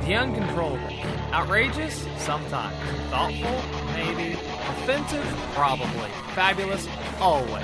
The Uncontrollables. Outrageous? Sometimes. Thoughtful? Maybe. Offensive? Probably. Fabulous? Always.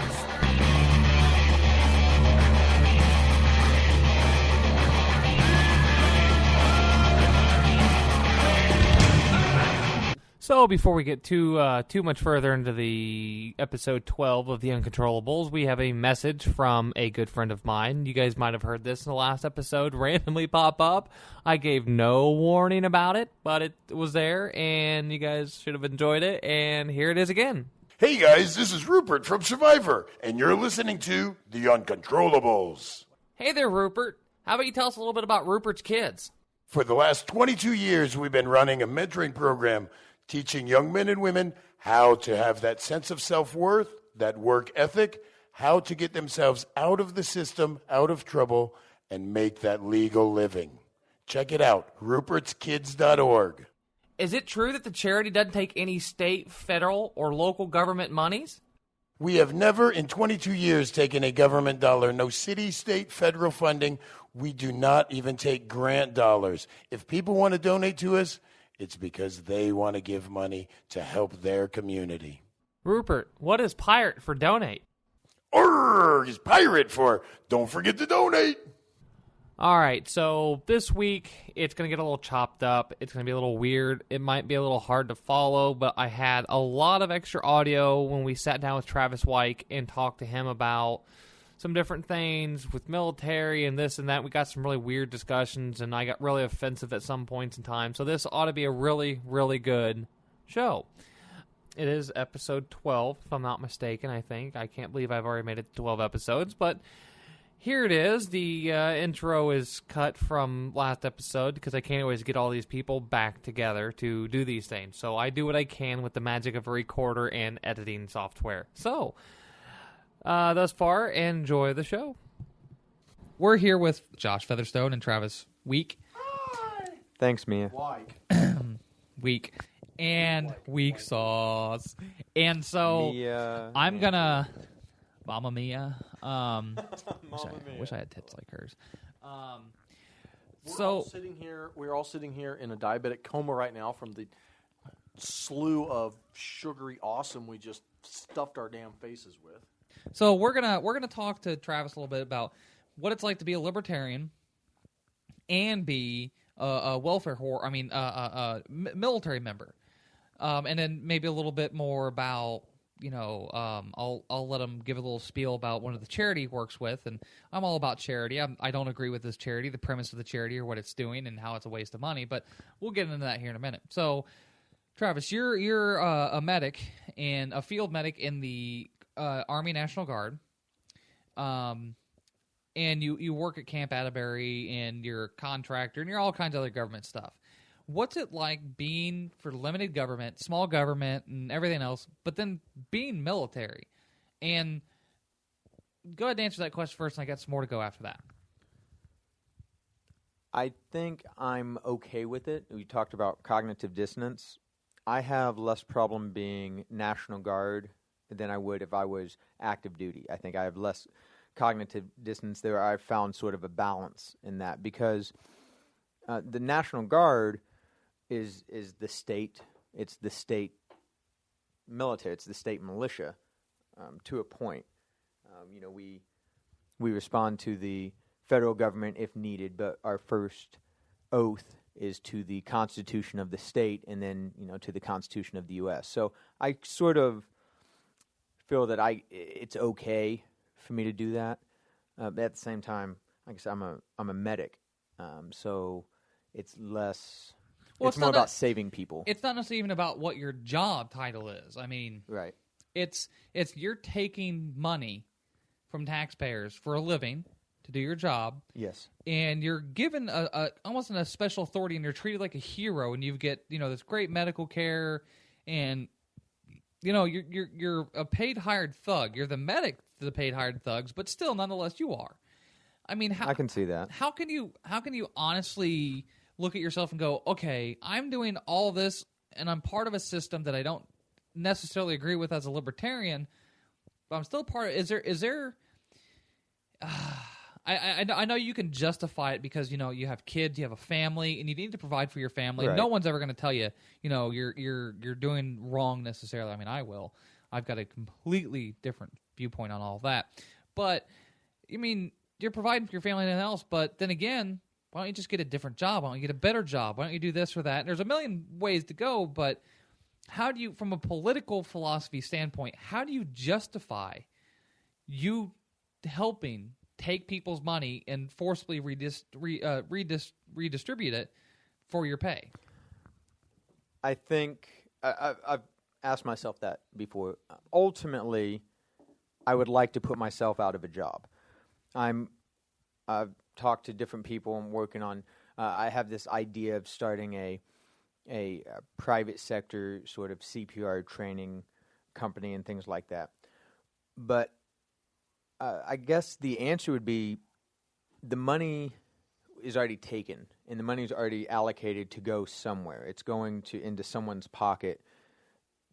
So before we get too much further into the episode 12 of The Uncontrollables, we have a message from a good friend of mine. You guys might have heard this in the last episode randomly pop up. I gave no warning about it, but it was there, and you guys should have enjoyed it, and here it is again. Hey guys, this is Rupert from Survivor, and you're listening to The Uncontrollables. Hey there, Rupert. How about you tell us a little bit about Rupert's kids? For the last 22 years, we've been running a mentoring program teaching young men and women how to have that sense of self-worth, that work ethic, how to get themselves out of the system, out of trouble, and make that legal living. Check it out, rupertskids.org. Is it true that the charity doesn't take any state, federal, or local government monies? We have never in 22 years taken a government dollar, no city, state, federal funding. We do not even take grant dollars. If people want to donate to us, it's because they want to give money to help their community. Rupert, what is pirate for donate? Is pirate for don't forget to donate. All right, so this week it's going to get a little chopped up. It's going to be a little weird. It might be a little hard to follow, but I had a lot of extra audio when we sat down with Travis Wyke and talked to him about some different things with military and this and that. We got some really weird discussions, and I got really offensive at some points in time. So this ought to be a really, really good show. It is episode 12, if I'm not mistaken, I think. I can't believe I've already made it to 12 episodes, but here it is. The intro is cut from last episode because I can't always get all these people back together to do these things. So I do what I can with the magic of a recorder and editing software. So thus far, enjoy the show. We're here with Josh Featherstone and Travis Week. Thanks, Mia. Week. And Weak Sauce. And so Mia, I'm going to... Mama Mia. Wish I had tits like hers. We're all sitting here in a diabetic coma right now from the slew of sugary awesome we just stuffed our damn faces with. So we're gonna talk to Travis a little bit about what it's like to be a libertarian and be a welfare military member, and then maybe a little bit more about I'll let him give a little spiel about one of the charity he works with, and I'm all about charity. I don't agree with this charity, the premise of the charity, or what it's doing, and how it's a waste of money. But we'll get into that here in a minute. So, Travis, you're a medic and a field medic in the Army National Guard, and you work at Camp Atterbury, and you're a contractor, and you're all kinds of other government stuff. What's it like being for limited government, small government, and everything else, but then being military? And go ahead and answer that question first, and I got some more to go after that. I think I'm okay with it. We talked about cognitive dissonance. I have less problem being National Guard than I would if I was active duty. I think I have less cognitive dissonance there. I've found sort of a balance in that because the National Guard is the state. It's the state military. It's the state militia to a point. We respond to the federal government if needed, but our first oath is to the Constitution of the state, and then to the Constitution of the U.S. So I sort of feel that it's okay for me to do that. But at the same time, like I said, I'm a medic, so it's less. Well, it's more about saving people. It's not necessarily even about what your job title is. I mean, right? It's you're taking money from taxpayers for a living to do your job. Yes. And you're given almost a special authority, and you're treated like a hero, and you get this great medical care, and you're a paid hired thug. You're the medic to the paid hired thugs, but still, nonetheless, you are. I mean, I can see that. How can you honestly look at yourself and go, okay, I'm doing all this, and I'm part of a system that I don't necessarily agree with as a libertarian, but I'm still part of. Is there? I know you can justify it because you have kids, you have a family, and you need to provide for your family. Right. No one's ever going to tell you you're doing wrong necessarily. I mean, I will. I've got a completely different viewpoint on all of that. But I mean, you're providing for your family and everything else. But then again, why don't you just get a different job? Why don't you get a better job? Why don't you do this or that? And there's a million ways to go. But how do you, from a political philosophy standpoint, how do you justify you helping take people's money and forcibly redistribute it for your pay? I think I've asked myself that before. Ultimately, I would like to put myself out of a job. I've talked to different people. I'm working on. I have this idea of starting a private sector sort of CPR training company and things like that. But I guess the answer would be the money is already taken, and the money is already allocated to go somewhere. It's going into someone's pocket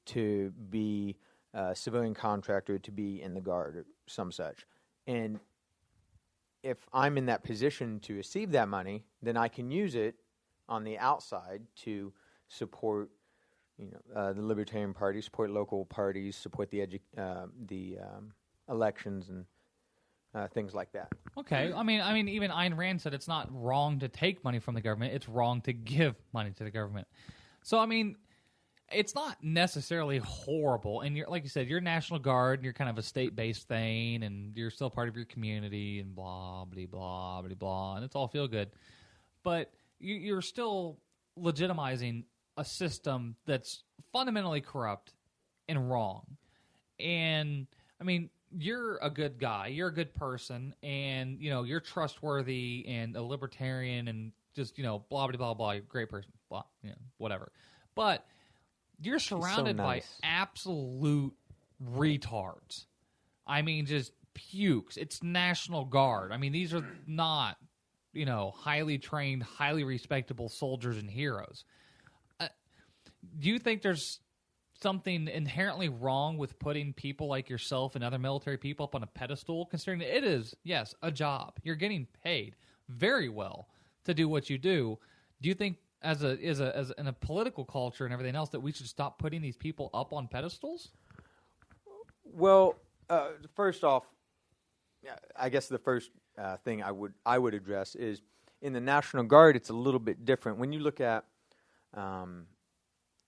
to be a civilian contractor, to be in the Guard or some such. And if I'm in that position to receive that money, then I can use it on the outside to support, the Libertarian Party, support local parties, support the elections and things like that. Okay, I mean, even Ayn Rand said it's not wrong to take money from the government; it's wrong to give money to the government. So, I mean, it's not necessarily horrible. And like you said, you're National Guard, and you're kind of a state-based thing, and you're still part of your community, and blah, blah, blah, blah, blah, and it's all feel good. But you're still legitimizing a system that's fundamentally corrupt and wrong. And, I mean, you're a good guy, you're a good person, and, you're trustworthy and a libertarian and just, blah, blah, blah, blah, you're a great person, blah, whatever. But you're surrounded by absolute retards. I mean, just pukes. It's National Guard. I mean, these are not, highly trained, highly respectable soldiers and heroes. Do you think there's something inherently wrong with putting people like yourself and other military people up on a pedestal, considering that it is, yes, a job? You're getting paid very well to do what you do. Do you think as in a political culture and everything else that we should stop putting these people up on pedestals? Well, first off, I guess the first thing I would address is in the National Guard. It's a little bit different when you look at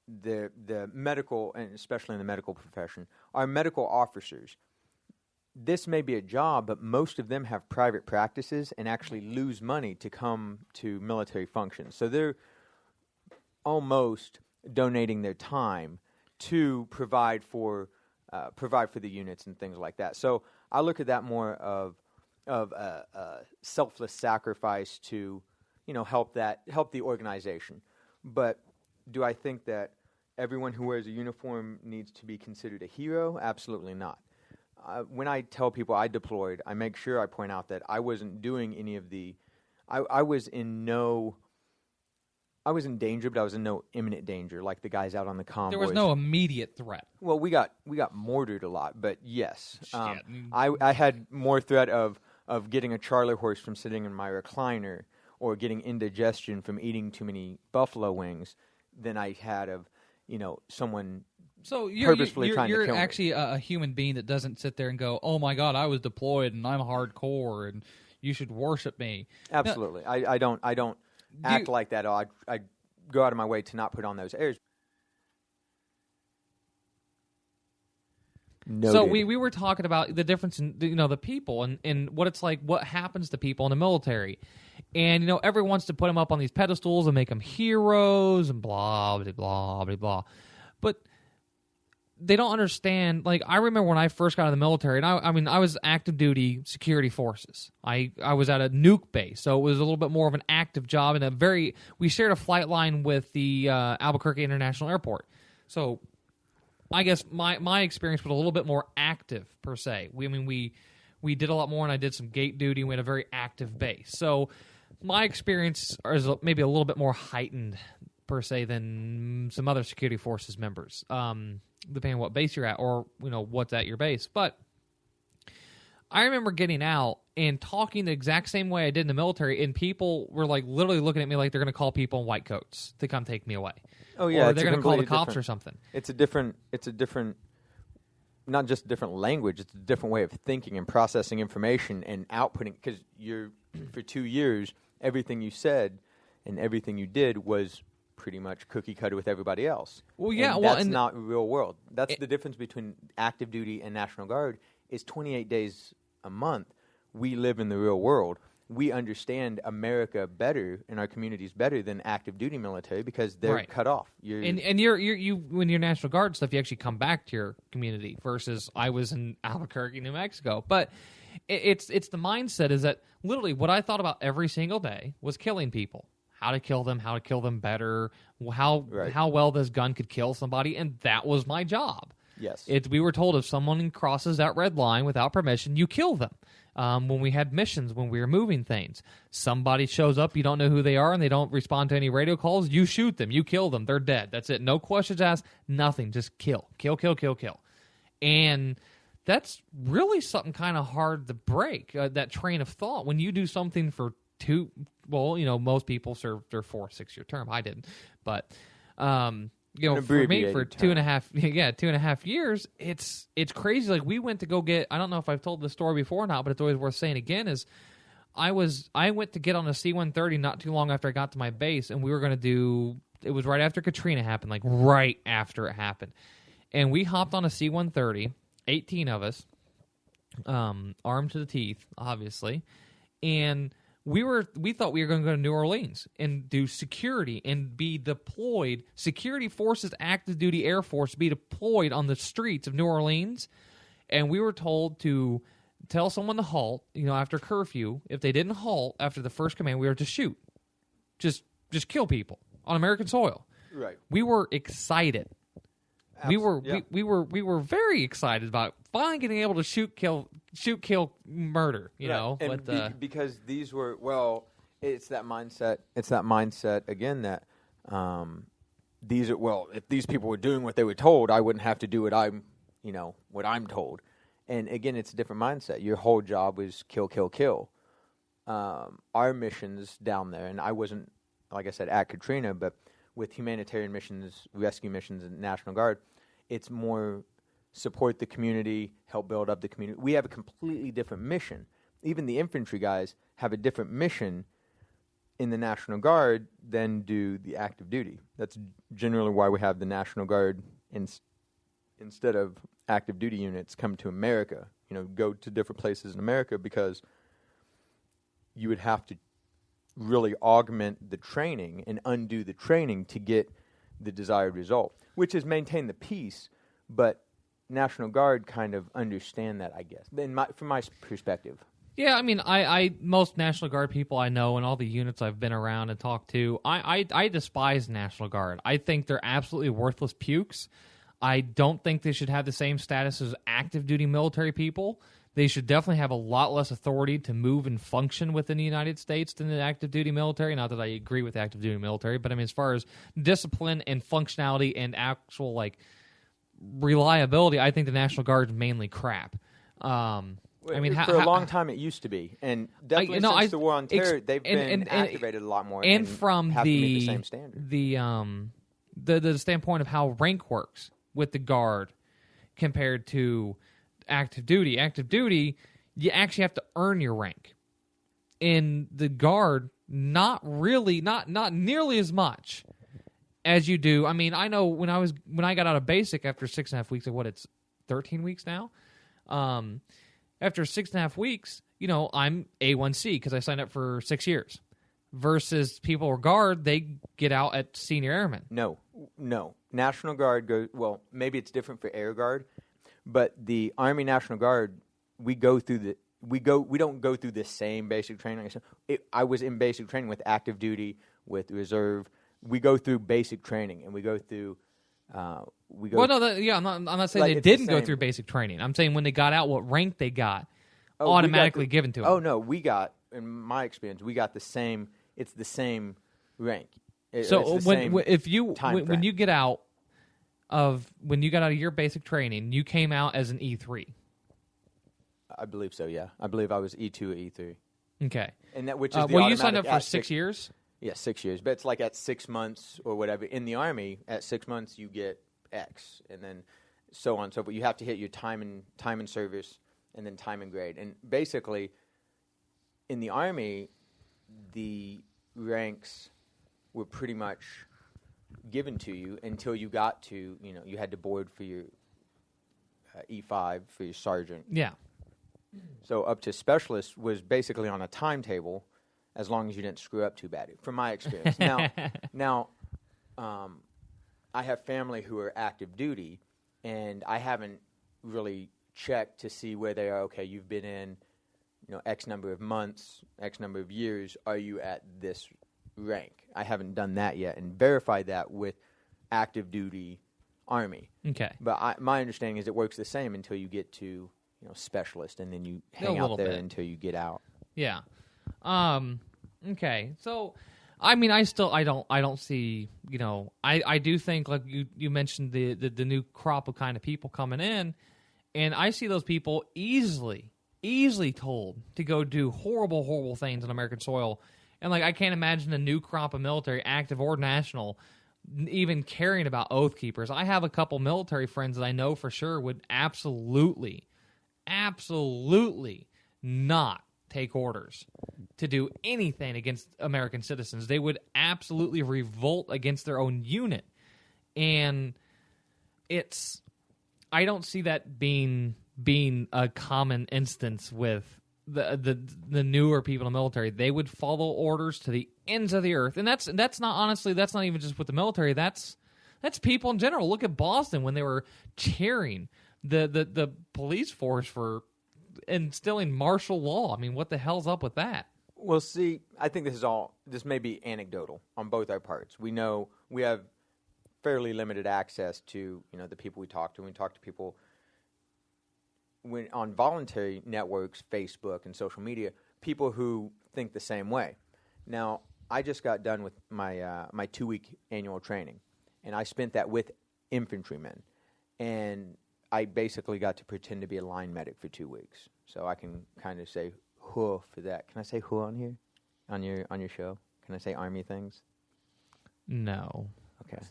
the medical, and especially in the medical profession, our medical officers. This may be a job, but most of them have private practices and actually lose money to come to military functions. So they're almost donating their time to provide for the units and things like that. So I look at that more of a selfless sacrifice to, help the organization. But do I think that everyone who wears a uniform needs to be considered a hero? Absolutely not. When I tell people I deployed, I make sure I point out that I wasn't doing any of the. I was in danger, but I was in no imminent danger, like the guys out on the convoys. There was no immediate threat. Well, we got mortared a lot, but yes, I had more threat of getting a Charlie horse from sitting in my recliner, or getting indigestion from eating too many buffalo wings, than I had of someone. So purposefully trying to kill me. You're actually a human being that doesn't sit there and go, "Oh my God, I was deployed and I'm hardcore and you should worship me." Absolutely, now, I don't act like that. I go out of my way to not put on those airs. Noted. So we were talking about the difference in the people and what it's like, what happens to people in the military, and everyone wants to put them up on these pedestals and make them heroes and blah blah blah blah blah, but they don't understand. Like, I remember when I first got in the military, and I was active duty security forces. I was at a nuke base, so it was a little bit more of an active job, and we shared a flight line with the Albuquerque International Airport. So I guess my experience was a little bit more active per se. We did a lot more, and I did some gate duty. And we had a very active base, so my experience is maybe a little bit more heightened per se than some other security forces members, depending on what base you're at or what's at your base. But I remember getting out, and talking the exact same way I did in the military, and people were like literally looking at me like they're going to call people in white coats to come take me away. Oh yeah, or they're going to call the cops or something. It's a different, not just a different language. It's a different way of thinking and processing information and outputting. Because for 2 years, everything you said and everything you did was pretty much cookie cutter with everybody else. Well, yeah, and well, that's and not real world. That's the difference between active duty and National Guard. Is 28 days a month. We live in the real world. We understand America better and our communities better than active duty military because they're cut off. And you when you're National Guard stuff, you actually come back to your community versus I was in Albuquerque, New Mexico. But it's the mindset is that literally what I thought about every single day was killing people. How to kill them better, how well this gun could kill somebody, and that was my job. Yes. We were told if someone crosses that red line without permission, you kill them. When we had missions, when we were moving things, somebody shows up, you don't know who they are, and they don't respond to any radio calls, you shoot them, you kill them, they're dead. That's it. No questions asked, nothing. Just kill. Kill, kill, kill, kill. And that's really something kind of hard to break, that train of thought. When you do something for most people serve their 4 6-year term. I didn't. But for me, for 2.5 years, it's crazy. Like we went to go get. I don't know if I've told this story before or not, but it's always worth saying again. Is I went to get on a C-130 not too long after I got to my base, and we were going to do. It was right after Katrina happened, like right after it happened, and we hopped on a C-130, 18 of us, armed to the teeth, obviously, and we thought we were going to go to New Orleans and do security and be deployed. Security forces, active duty Air Force, be deployed on the streets of New Orleans. And we were told to tell someone to halt, after curfew. If they didn't halt after the first command, we were to shoot. Just kill people on American soil. Right. We were excited. We were very excited about finally getting able to shoot, kill, murder. Because these were it's that mindset. It's that mindset again that if these people were doing what they were told, I wouldn't have to do what I'm told. And again, it's a different mindset. Your whole job was kill, kill, kill. Our missions down there, and I wasn't, like I said, at Katrina, but with humanitarian missions, rescue missions, and National Guard, it's more support the community, help build up the community. We have a completely different mission. Even the infantry guys have a different mission in the National Guard than do the active duty. That's generally why we have the National Guard instead of active duty units come to America, go to different places in America, because you would have to really augment the training and undo the training to get the desired result, which is maintain the peace. But National Guard kind of understand that, I guess, from my perspective. Yeah, I mean, I most National Guard people I know and all the units I've been around and talked to, I despise National Guard. I think they're absolutely worthless pukes. I don't think they should have the same status as active duty military people. They should definitely have a lot less authority to move and function within the United States than the active duty military. Not that I agree with the active duty military, but I mean, as far as discipline and functionality and actual reliability, I think the National Guard is mainly crap. For a long time it used to be, and definitely since the war on terror, they've been activated a lot more. And from have to meet the same standard. The standpoint of how rank works with the Guard compared to active duty. Active duty, you actually have to earn your rank. In the Guard, not nearly as much as you do. I mean, I know when I got out of basic after 6.5 weeks, it's 13 weeks now. After 6.5 weeks, I'm A1C because I signed up for 6 years. Versus people who are Guard, they get out at senior airman. No. National Guard goes, maybe it's different for Air Guard, but the Army National Guard, we don't go through the same basic training. I was in basic training with active duty, with reserve. We go through basic training, and we go through. I'm not saying they didn't go through basic training. I'm saying when they got out, what rank they got automatically given to them. Oh no, in my experience, we got the same. It's the same rank. When you got out of your basic training, you came out as an E3. I believe so. Yeah, I believe I was E2 or E3. Okay. And that which is the well, you signed automatic up for at 6 years? Yeah, 6 years. But it's like at 6 months or whatever. In the Army, at 6 months you get X, and then so on and so forth. You have to hit your time in service, and then time in grade. And basically, in the Army, the ranks were pretty much given to you until you got to, you had to board for your E5 for your sergeant. Yeah. So up to specialist was basically on a timetable, as long as you didn't screw up too bad, from my experience. Now, I have family who are active duty, and I haven't really checked to see where they are. Okay, you've been in, X number of months, X number of years. Are you at this rank? I haven't done that yet and verified that with active duty Army. Okay. But my understanding is it works the same until you get to specialist, and then you hang out there until you get out. Yeah. Okay. So, I mean, I don't see, I do think, like you mentioned the new crop of kind of people coming in, and I see those people easily told to go do horrible, horrible things on American soil. And, like, I can't imagine a new crop of military, active or national, even caring about Oath Keepers. I have a couple military friends that I know for sure would absolutely not take orders to do anything against American citizens. They would absolutely revolt against their own unit. And I don't see that being a common instance with the newer people in the military. They would follow orders to the ends of the earth. And that's not even just with the military. That's people in general. Look at Boston when they were cheering the police force for instilling martial law. I mean, what the hell's up with that? Well, see, I think this may be anecdotal on both our parts. We know we have fairly limited access to, the people we talk to. We talk to people on voluntary networks, Facebook and social media, people who think the same way. Now, I just got done with my 2-week annual training, and I spent that with infantrymen, and I basically got to pretend to be a line medic for 2 weeks, so I can kind of say "huh" for that. Can I say "huh" on here, on your show? Can I say Army things? No. Okay.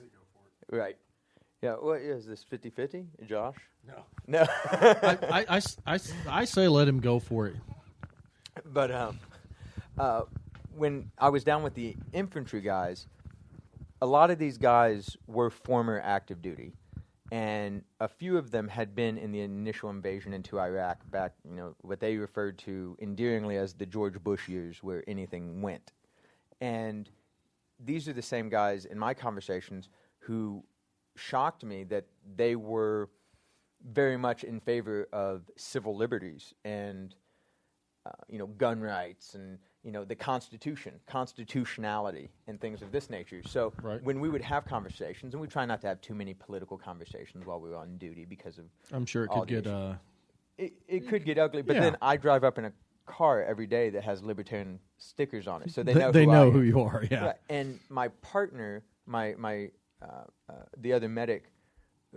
Right. Yeah. What is this? 50-50, Josh? No. I say let him go for it. But when I was down with the infantry guys, a lot of these guys were former active duty, and a few of them had been in the initial invasion into Iraq back, what they referred to endearingly as the George Bush years, where anything went. And these are the same guys in my conversations who shocked me that they were very much in favor of civil liberties and, gun rights and, the constitutionality and things of this nature. So when we would have conversations, and we try not to have too many political conversations while we were on duty because of I'm sure it could get it could get ugly. But then I drive up in a car every day that has Libertarian stickers on it, so they know who you are. Yeah. And my partner, the other medic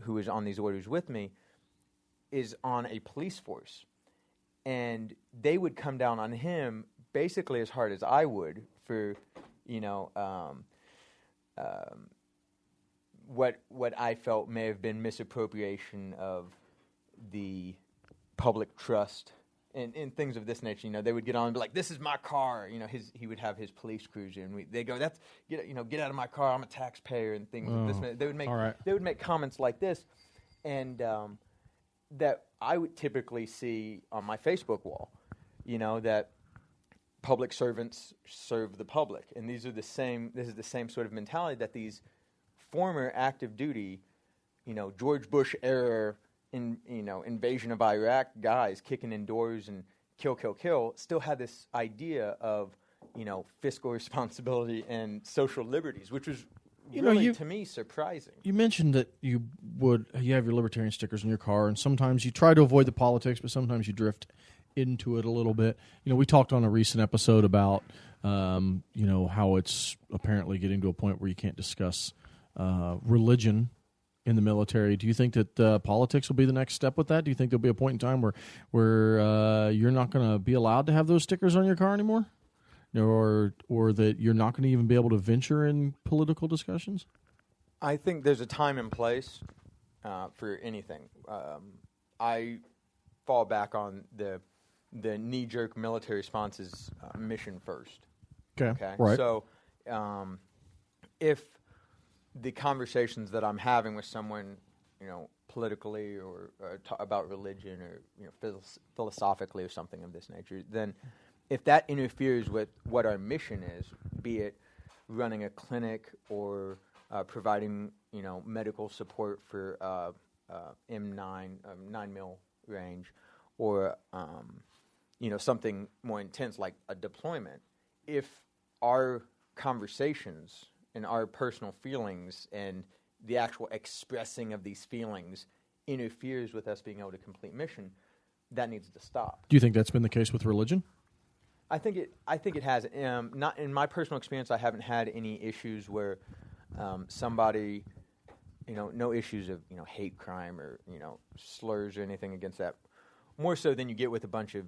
who is on these orders with me, is on a police force, and they would come down on him basically as hard as I would for, what I felt may have been misappropriation of the public trust and things of this nature. They would get on and be like, "This is my car." He would have his police cruiser, and they go, get out of my car. I'm a taxpayer," and things of this nature. They would make comments like this, and that I would typically see on my Facebook wall. That public servants serve the public, and this is the same sort of mentality that these former active duty, George Bush era invasion of Iraq guys kicking in doors and kill, still had this idea of, fiscal responsibility and social liberties, which was really, to me, surprising. You mentioned that you have your Libertarian stickers in your car, and sometimes you try to avoid the politics, but sometimes you drift into it a little bit. We talked on a recent episode about, how it's apparently getting to a point where you can't discuss religion in the military. Do you think that politics will be the next step with that? Do you think there'll be a point in time where you're not going to be allowed to have those stickers on your car anymore, or that you're not going to even be able to venture in political discussions? I think there's a time and place for anything. I fall back on the knee-jerk military responses, mission first. Okay, right. So if the conversations that I'm having with someone, politically or about religion or philosophically or something of this nature, then if that interferes with what our mission is, be it running a clinic or providing medical support for M9 9mm range, or something more intense like a deployment, if our conversations and our personal feelings and the actual expressing of these feelings interferes with us being able to complete mission, that needs to stop. Do you think that's been the case with religion? I think it has. Not in my personal experience, I haven't had any issues where somebody, no issues of hate crime or slurs or anything against that. More so than you get with a bunch of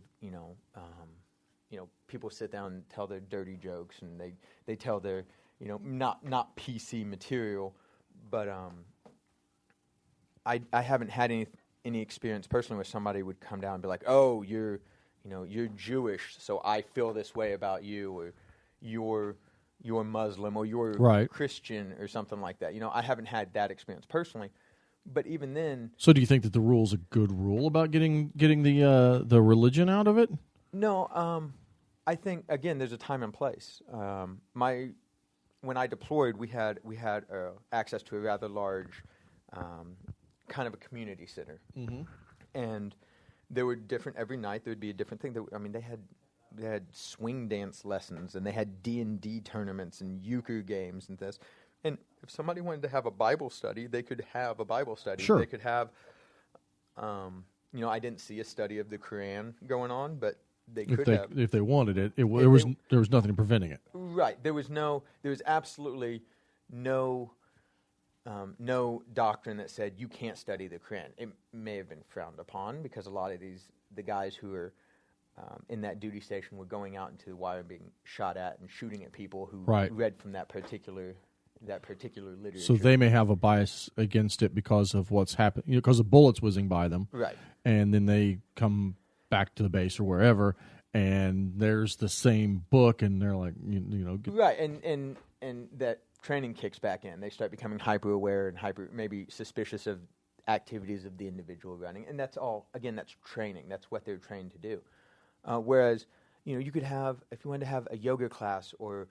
people sit down and tell their dirty jokes and they tell their not PC material, but I haven't had any experience personally where somebody would come down and be like, oh, you're Jewish, so I feel this way about you, or you're Muslim, or you're right. Christian, or something like that. I haven't had that experience personally, but even then. So, do you think that the rule's a good rule about getting the religion out of it? No, I think again, there's a time and place. When I deployed, we had access to a rather large, kind of a community center, and there were different every night. There would be a different thing. They had swing dance lessons, and they had D&D tournaments and euchre games and this. And if somebody wanted to have a Bible study, they could have a Bible study. Sure. They could have, I didn't see a study of the Quran going on, but they could have. If they wanted it, there was nothing preventing it. Right. There was absolutely no doctrine that said you can't study the Quran. It may have been frowned upon because a lot of the guys who were in that duty station were going out into the wire and being shot at and shooting at people who read from that particular literature. So they may have a bias against it because of what's happened, because of bullets whizzing by them. Right. And then they come back to the base or wherever, and there's the same book, and they're like, right, and that training kicks back in. They start becoming hyper aware and maybe suspicious of activities of the individual running, and that's all. Again, that's training. That's what they're trained to do. Whereas, you could have, if you wanted to have a yoga class or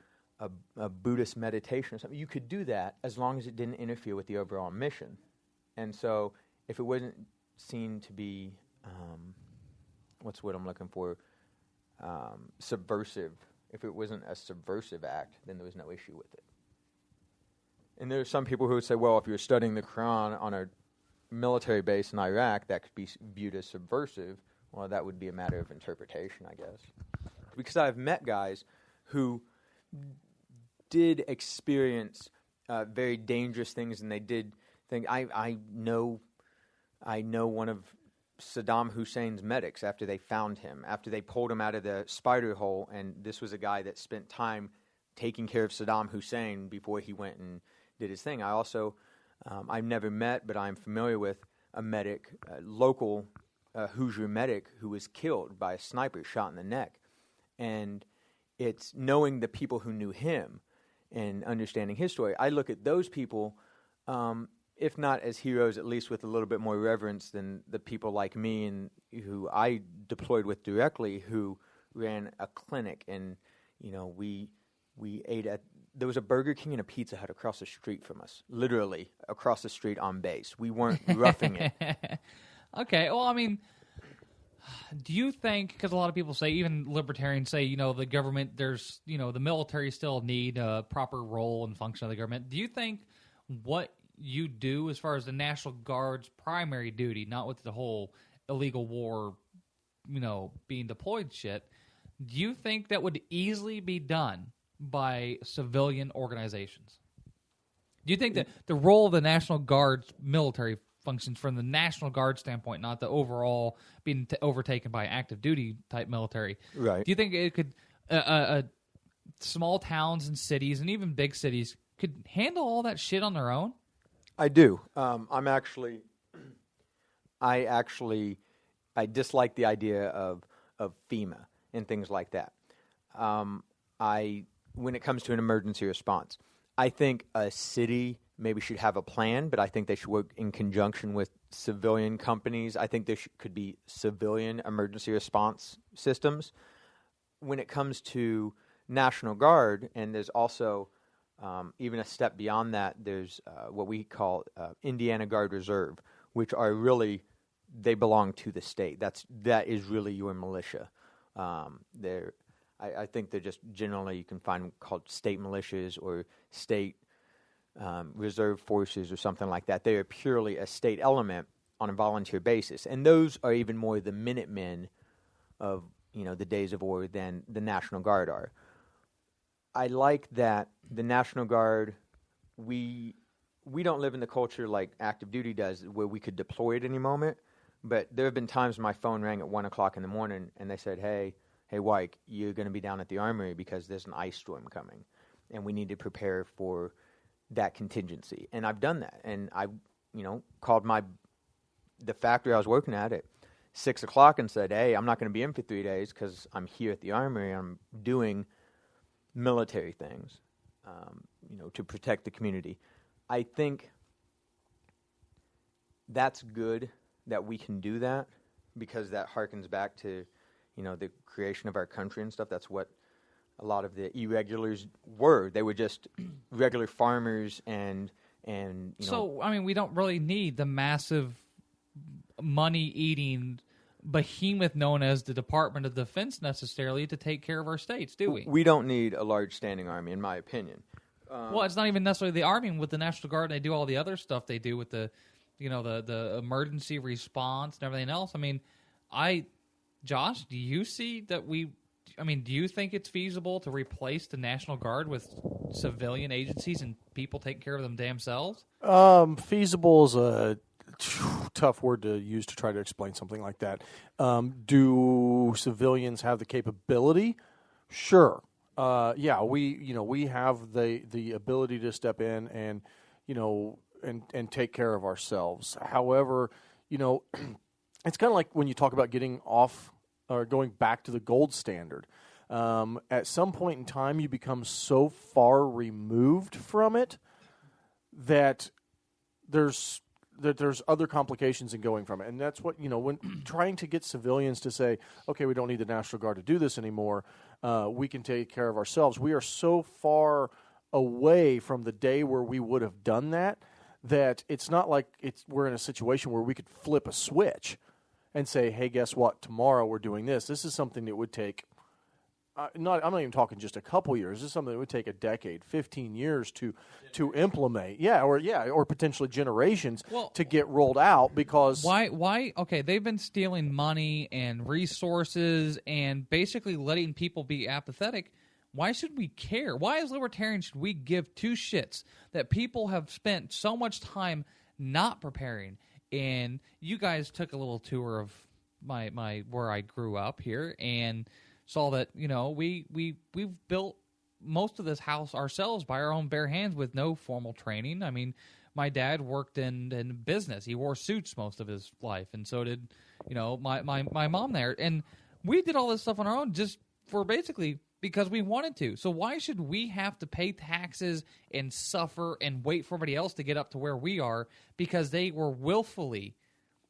a Buddhist meditation or something, you could do that as long as it didn't interfere with the overall mission. And so, if it wasn't seen to be, what's what I'm looking for, subversive. If it wasn't a subversive act, then there was no issue with it. And there are some people who would say, well, if you're studying the Quran on a military base in Iraq, that could be viewed as subversive. Well, that would be a matter of interpretation, I guess. Because I've met guys who did experience very dangerous things, and they did think, I know one of Saddam Hussein's medics after they found him, after they pulled him out of the spider hole, and this was a guy that spent time taking care of Saddam Hussein before he went and did his thing. I also, I've never met, but I'm familiar with a medic, a local Hoosier medic who was killed by a sniper, shot in the neck. And it's knowing the people who knew him and understanding his story. I look at those people, if not as heroes, at least with a little bit more reverence than the people like me and who I deployed with directly, who ran a clinic, and we ate at. There was a Burger King and a Pizza Hut across the street from us, literally across the street on base. We weren't roughing it. Okay, well, I mean, do you think, because a lot of people say, even libertarians say, the government, there's, the military still need a proper role and function of the government. Do you think what you do as far as the National Guard's primary duty, not with the whole illegal war, being deployed shit, do you think that would easily be done by civilian organizations? Do you think that the role of the National Guard's military functions from the National Guard standpoint, not the overall being overtaken by active duty type military? Right. Do you think it could, small towns and cities and even big cities could handle all that shit on their own? I do. I dislike the idea of FEMA and things like that. When it comes to an emergency response, I think a city maybe should have a plan, but I think they should work in conjunction with civilian companies. I think there could be civilian emergency response systems. When it comes to National Guard, and there's also even a step beyond that, there's what we call Indiana Guard Reserve, which are really, they belong to the state. That is really your militia. I think they're just generally, you can find called state militias or state reserve forces or something like that. They are purely a state element on a volunteer basis, and those are even more the Minutemen of the days of war than the National Guard are. I like that the National Guard, we don't live in the culture like active duty does, where we could deploy at any moment. But there have been times my phone rang at 1 o'clock in the morning, and they said, "Hey, Wyke, you're going to be down at the armory because there's an ice storm coming, and we need to prepare for that contingency." And I've done that, and I, called the factory I was working at 6 o'clock and said, "Hey, I'm not going to be in for 3 days because I'm here at the armory. I'm doing military things, to protect the community." I think that's good that we can do that, because that harkens back to, the creation of our country and stuff. That's what a lot of the irregulars were. They were just regular farmers and So, I mean, we don't really need the massive money-eating behemoth known as the Department of Defense necessarily to take care of our states, do we? We don't need a large standing army, in my opinion. Well, it's not even necessarily the army. With the National Guard, they do all the other stuff they do with the emergency response and everything else. I mean, Josh, do you see that do you think it's feasible to replace the National Guard with civilian agencies and people taking care of them damn selves? Feasible is a tough word to use to try to explain something like that. Do civilians have the capability? Sure. We have the ability to step in and and take care of ourselves. However, it's kind of like when you talk about getting off or going back to the gold standard. At some point in time, you become so far removed from it that there's other complications in going from it. And that's what, when trying to get civilians to say, okay, we don't need the National Guard to do this anymore, we can take care of ourselves. We are so far away from the day where we would have done that it's not like we're in a situation where we could flip a switch and say, hey, guess what? Tomorrow we're doing this. This is something that would take, I'm not even talking just a couple years. This is something that would take a decade, 15 years to implement. Or potentially generations to get rolled out because... Why? Okay, they've been stealing money and resources and basically letting people be apathetic. Why should we care? Why, as libertarians, should we give two shits that people have spent so much time not preparing? And you guys took a little tour of my where I grew up here and saw that we've built most of this house ourselves by our own bare hands with no formal training. I mean, my dad worked in business. He wore suits most of his life, and so did my mom there. And we did all this stuff on our own just for basically because we wanted to. So why should we have to pay taxes and suffer and wait for everybody else to get up to where we are because they were willfully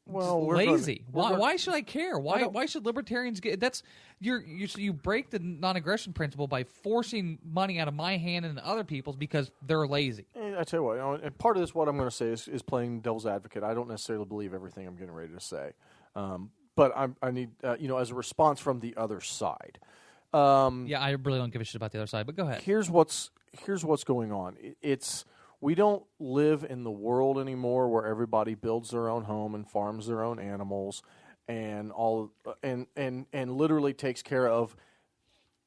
lazy? Why should I care? Why should libertarians get? That's you break the non-aggression principle by forcing money out of my hand and other people's because they're lazy. I tell you what, and part of this, what I'm going to say is playing devil's advocate. I don't necessarily believe everything I'm getting ready to say, but I need as a response from the other side. I really don't give a shit about the other side, but go ahead. Here's what's going on. We don't live in the world anymore where everybody builds their own home and farms their own animals and literally takes care of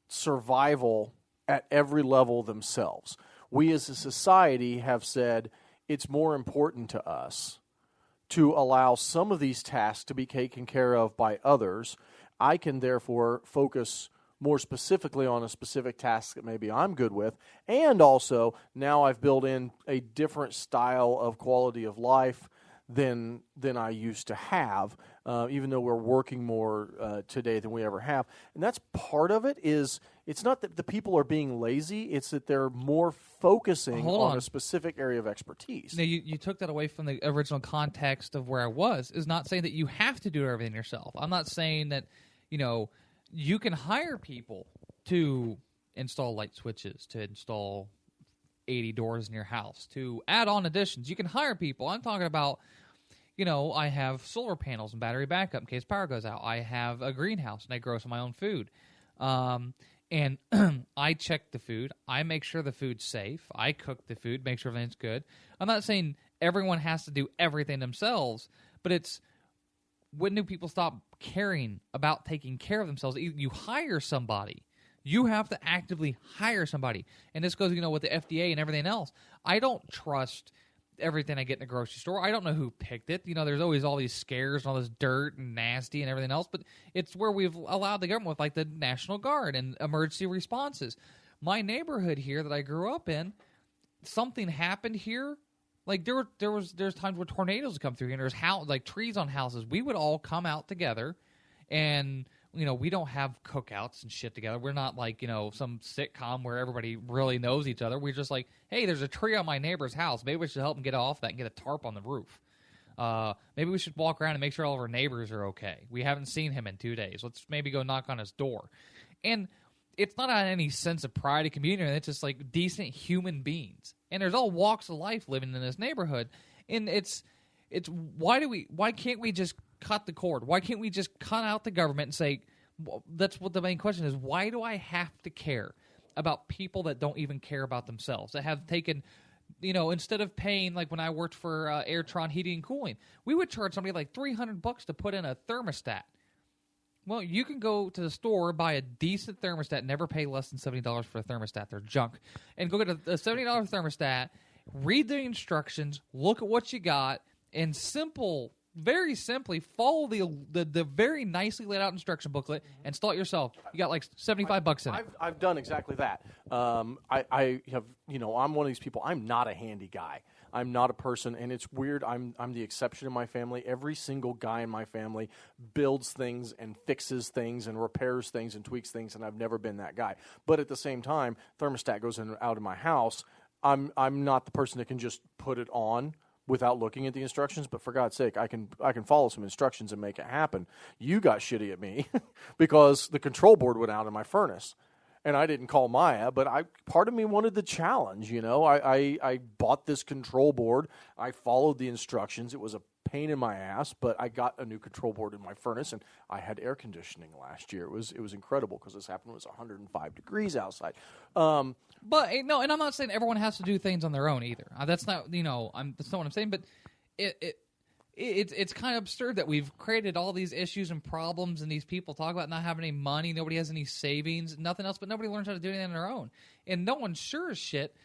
survival at every level themselves. We as a society have said it's more important to us to allow some of these tasks to be taken care of by others. I can therefore focus more specifically on a specific task that maybe I'm good with, and also now I've built in a different style of quality of life than I used to have, even though we're working more today than we ever have. And that's part of it. Is it's not that the people are being lazy, it's that they're more focusing on a specific area of expertise. Now, you took that away from the original context of where I was. Is not saying that you have to do everything yourself. I'm not saying that, you can hire people to install light switches, to install 80 doors in your house, to add on additions. You can hire people. I'm talking about, I have solar panels and battery backup in case power goes out. I have a greenhouse, and I grow some of my own food. And I check the food. I make sure the food's safe. I cook the food, make sure everything's good. I'm not saying everyone has to do everything themselves, but it's, when do people stop caring about taking care of themselves? You hire somebody. You have to actively hire somebody. And this goes, with the FDA and everything else. I don't trust everything I get in the grocery store. I don't know who picked it. There's always all these scares and all this dirt and nasty and everything else. But it's where we've allowed the government with, like, the National Guard and emergency responses. My neighborhood here that I grew up in, something happened here. Like, there's times where tornadoes would come through here, and there's trees on houses. We would all come out together, and we don't have cookouts and shit together. We're not like some sitcom where everybody really knows each other. We're just like, hey, there's a tree on my neighbor's house. Maybe we should help him get off that and get a tarp on the roof. Maybe we should walk around and make sure all of our neighbors are okay. We haven't seen him in 2 days. Let's maybe go knock on his door. And it's not on any sense of pride of community. It's just like decent human beings. And there's all walks of life living in this neighborhood. And it's why can't we just cut the cord? Why can't we just cut out the government and say, that's what the main question is, why do I have to care about people that don't even care about themselves, that have taken, instead of paying, like when I worked for Airtron Heating and Cooling, we would charge somebody like $300 to put in a thermostat. Well, you can go to the store, buy a decent thermostat, never pay less than $70 for a thermostat. They're junk. And go get a $70 thermostat, read the instructions, look at what you got, and very simply follow the very nicely laid out instruction booklet, install it yourself. You got like $75 in it. I've done exactly that. I have, I'm one of these people. I'm not a handy guy. I'm not a person, and it's weird. I'm the exception in my family. Every single guy in my family builds things and fixes things and repairs things and tweaks things, and I've never been that guy. But at the same time, thermostat goes in and out of my house. I'm not the person that can just put it on without looking at the instructions, but for God's sake, I can follow some instructions and make it happen. You got shitty at me because the control board went out in my furnace. And I didn't call Maya, but part of me wanted the challenge, I bought this control board. I followed the instructions. It was a pain in my ass, but I got a new control board in my furnace, and I had air conditioning last year. It was incredible because this happened when it was 105 degrees outside. But no, and I'm not saying everyone has to do things on their own either. That's not, that's not what I'm saying. But it's kind of absurd that we've created all these issues and problems, and these people talk about not having any money, nobody has any savings, nothing else, but nobody learns how to do anything on their own. And no one sure as shit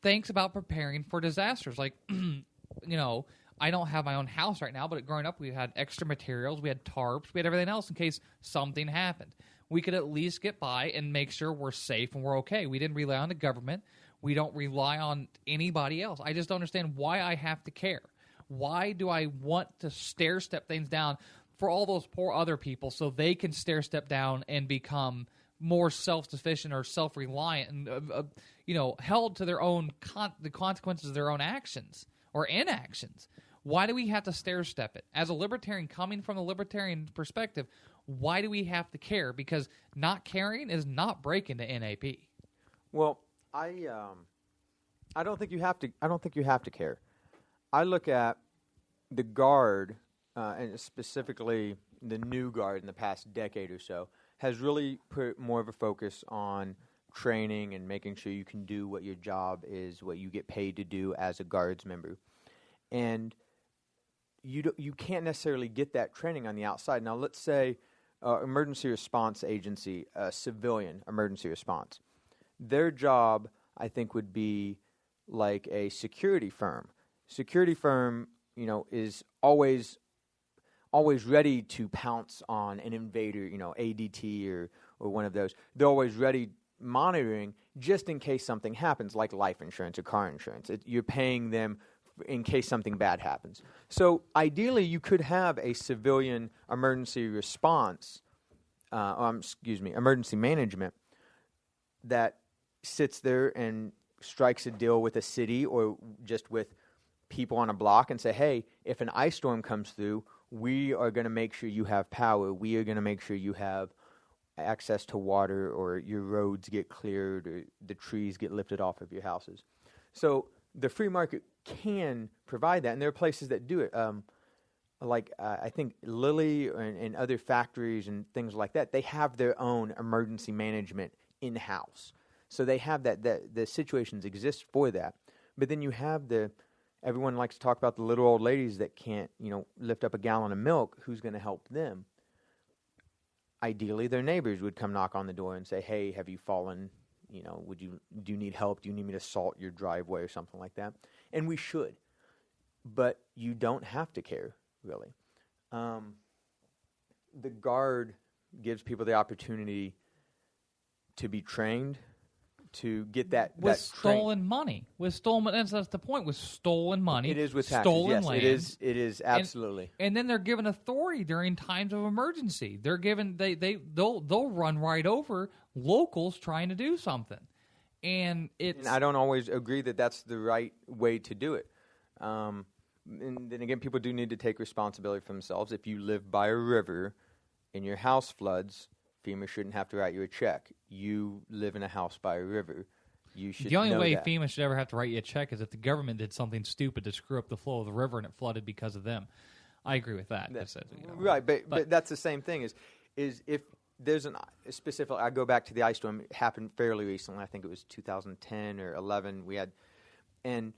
thinks about preparing for disasters. Like, I don't have my own house right now, but growing up we had extra materials, we had tarps, we had everything else in case something happened. We could at least get by and make sure we're safe and we're okay. We didn't rely on the government. We don't rely on anybody else. I just don't understand why I have to care. Why do I want to stair-step things down for all those poor other people so they can stair-step down and become more self-sufficient or self-reliant and, held to their own the consequences of their own actions or inactions? Why do we have to stair-step it? As a libertarian, coming from the libertarian perspective, why do we have to care? Because not caring is not breaking the NAP. Well, I don't think you have to. I don't think you have to care. I look at the Guard, and specifically the new Guard in the past decade or so, has really put more of a focus on training and making sure you can do what your job is, what you get paid to do as a Guards member. And you can't necessarily get that training on the outside. Now, let's say emergency response agency, civilian emergency response. Their job, I think, would be like a security firm. Security firm, is always ready to pounce on an invader, ADT or one of those. They're always ready monitoring just in case something happens, like life insurance or car insurance. You're paying them in case something bad happens. So ideally, you could have a civilian emergency response, emergency management that sits there and strikes a deal with a city or just with people on a block and say, hey, if an ice storm comes through, we are going to make sure you have power. We are going to make sure you have access to water, or your roads get cleared, or the trees get lifted off of your houses. So the free market can provide that, and there are places that do it. I think Lilly and other factories and things like that, they have their own emergency management in-house. So they have that the situations exist for that. But then you have everyone likes to talk about the little old ladies that can't, lift up a gallon of milk. Who's going to help them? Ideally, their neighbors would come knock on the door and say, hey, have you fallen? Do you need help? Do you need me to salt your driveway or something like that? And we should. But you don't have to care, really. The Guard gives people the opportunity to be trained, to get that with stolen money. With stolen, that's the point. With stolen money, it is with taxes. Stolen yes, land. It is absolutely. And then they're given authority during times of emergency. They're given they'll run right over locals trying to do something, and I don't always agree that that's the right way to do it. And then again, people do need to take responsibility for themselves. If you live by a river and your house floods, FEMA shouldn't have to write you a check. You live in a house by a river. You should. The only know way that. FEMA should ever have to write you a check is if the government did something stupid to screw up the flow of the river and it flooded because of them. I agree with that. Right, but that's the same thing. Is if there's a specific. I go back to the ice storm. It happened fairly recently. I think it was 2010 or 11. We had, and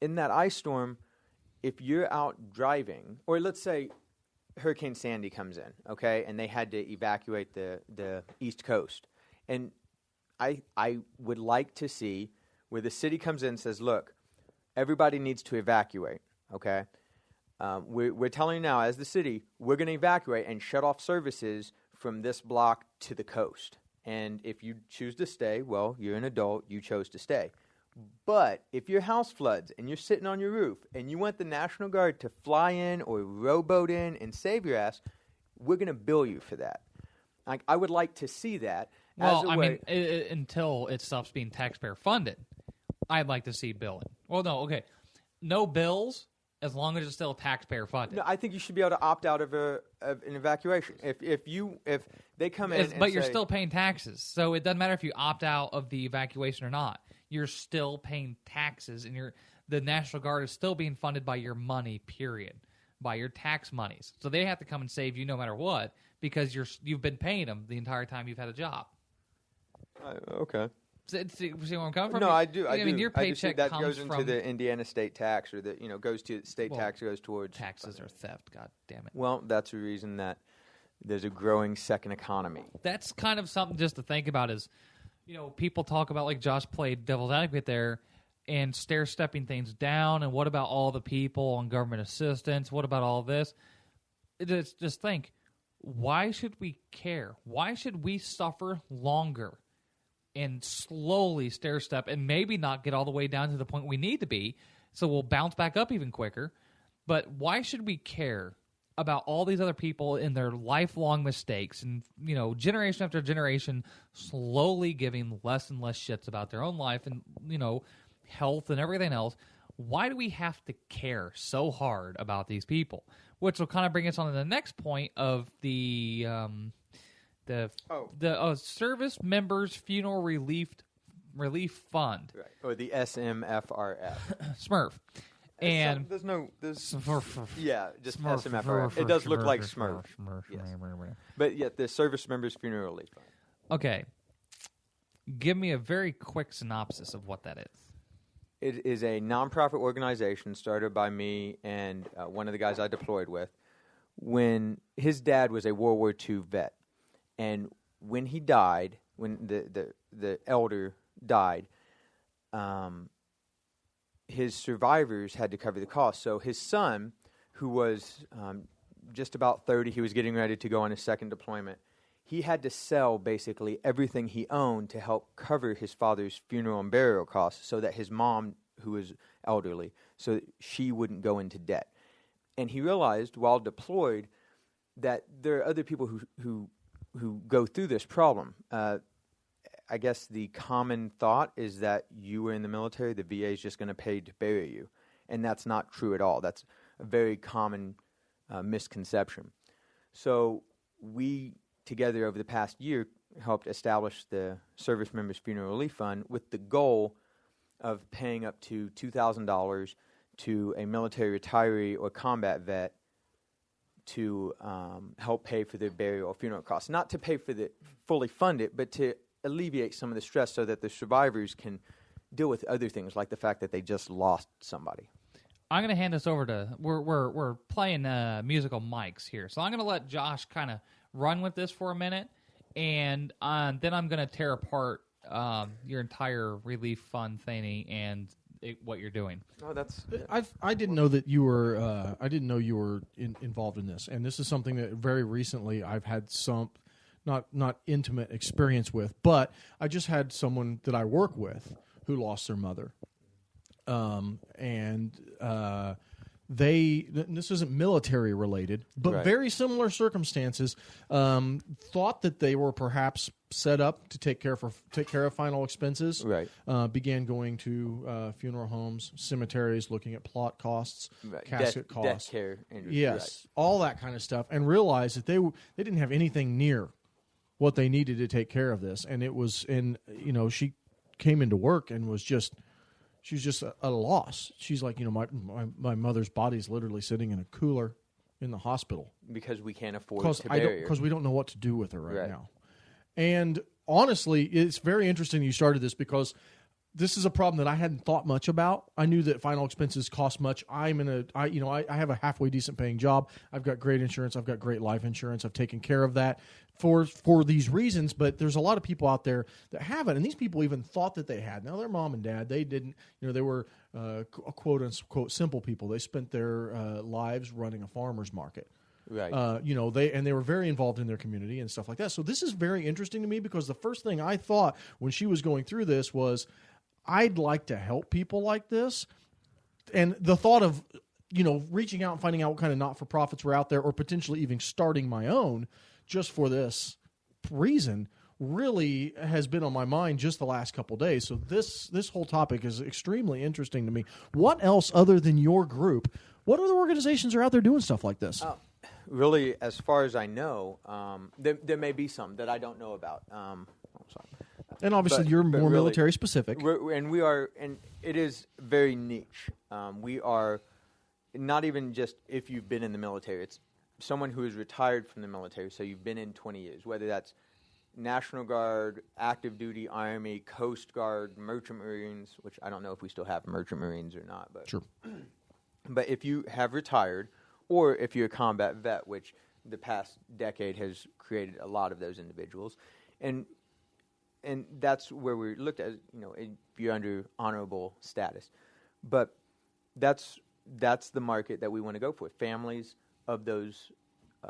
in that ice storm, if you're out driving, or let's say Hurricane Sandy comes in, okay, and they had to evacuate the East Coast. And I would like to see where the city comes in and says, look, everybody needs to evacuate, okay? We're telling you now, as the city, we're going to evacuate and shut off services from this block to the coast. And if you choose to stay, well, you're an adult, you chose to stay. But if your house floods and you're sitting on your roof and you want the National Guard to fly in or rowboat in and save your ass, we're going to bill you for that. I would like to see that. Well, until it stops being taxpayer funded, I'd like to see billing. Well, no, okay. No bills as long as it's still taxpayer funded. No, I think you should be able to opt out of an evacuation. If they come in but you're still paying taxes. So it doesn't matter if you opt out of the evacuation or not. You're still paying taxes, and the National Guard is still being funded by your money, period, by your tax monies. So they have to come and save you no matter what because you've been paying them the entire time you've had a job. Okay. See where I'm coming from? No, I do. I mean, your paycheck that comes goes into from the Indiana state tax, or goes to state tax goes towards taxes or theft. God damn it. Well, that's a reason that there's a growing second economy. That's kind of something just to think about. Is people talk about, like Josh played devil's advocate there, and stair-stepping things down. And what about all the people on government assistance? What about all this? Just think. Why should we care? Why should we suffer longer and slowly stair-step and maybe not get all the way down to the point we need to be so we'll bounce back up even quicker? But why should we care about all these other people in their lifelong mistakes and, generation after generation slowly giving less and less shits about their own life and, health and everything else? Why do we have to care so hard about these people? Which will kind of bring us on to the next point of the Service Members Funeral Relief Fund, right? Or the SMFRF, Smurf. And there's Smurf. Yeah, just Smurf. SMFRF. It does look like Smurf. Smurf. Yes. But yet the Service Members Funeral Relief Fund. Okay, give me a very quick synopsis of what that is. It is a nonprofit organization started by me and one of the guys I deployed with when his dad was a World War II vet. And when he died, when the elder died, his survivors had to cover the cost. So his son, who was just about 30, he was getting ready to go on his second deployment. He had to sell basically everything he owned to help cover his father's funeral and burial costs so that his mom, who was elderly, so she wouldn't go into debt. And he realized while deployed that there are other people who go through this problem. I guess the common thought is that you were in the military, the VA is just going to pay to bury you. And that's not true at all. That's a very common misconception. So we, together over the past year, helped establish the Service Members Funeral Relief Fund with the goal of paying up to $2,000 to a military retiree or combat vet to help pay for their burial or funeral costs. Not to pay for fully fund it, but to alleviate some of the stress so that the survivors can deal with other things like the fact that they just lost somebody. I'm going to hand this over to we're playing musical mics here, so I'm going to let Josh kind of run with this for a minute, and then I'm going to tear apart your entire relief fund thingy and what you're doing. Oh, that's. I didn't know that you were. I didn't know you were involved in this, and this is something that very recently I've had some. Not intimate experience with, but I just had someone that I work with who lost their mother, and this isn't military related, but Right. very similar circumstances. Thought that they were perhaps set up to take care of final expenses. Right. Began going to funeral homes, cemeteries, looking at plot costs, Right. casket Death costs, care industry. yes, all that kind of stuff, and realized that they didn't have anything near what they needed to take care of this. And it was, she came into work and she was just at a loss. She's like, my mother's body's literally sitting in a cooler in the hospital Because we can't afford to bury her. because we don't know what to do with her Right. now. And honestly, it's very interesting you started this because this is a problem that I hadn't thought much about. I knew that final expenses cost much. I have a halfway decent paying job. I've got great insurance. I've got great life insurance. I've taken care of that for these reasons. But there's a lot of people out there that haven't, and these people even thought that they had. Now their mom and dad, they didn't. They were quote unquote simple people. They spent their lives running a farmer's market. Right. They were very involved in their community and stuff like that. So this is very interesting to me because the first thing I thought when she was going through this was, I'd like to help people like this. And the thought of, reaching out and finding out what kind of not-for-profits were out there or potentially even starting my own just for this reason really has been on my mind just the last couple of days. So this whole topic is extremely interesting to me. What else other than your group, what other organizations are out there doing stuff like this? Really, as far as I know, there may be some that I don't know about. And obviously, but you're more really, military specific. And it is very niche. We are not even just if you've been in the military. It's someone who is retired from the military, so you've been in 20 years, whether that's National Guard, active duty Army, Coast Guard, Merchant Marines, which I don't know if we still have Merchant Marines or not. But Sure. But if you have retired, or if you're a combat vet, which the past decade has created a lot of those individuals, and that's where we looked at, if you're under honorable status. But that's the market that we want to go for, families of those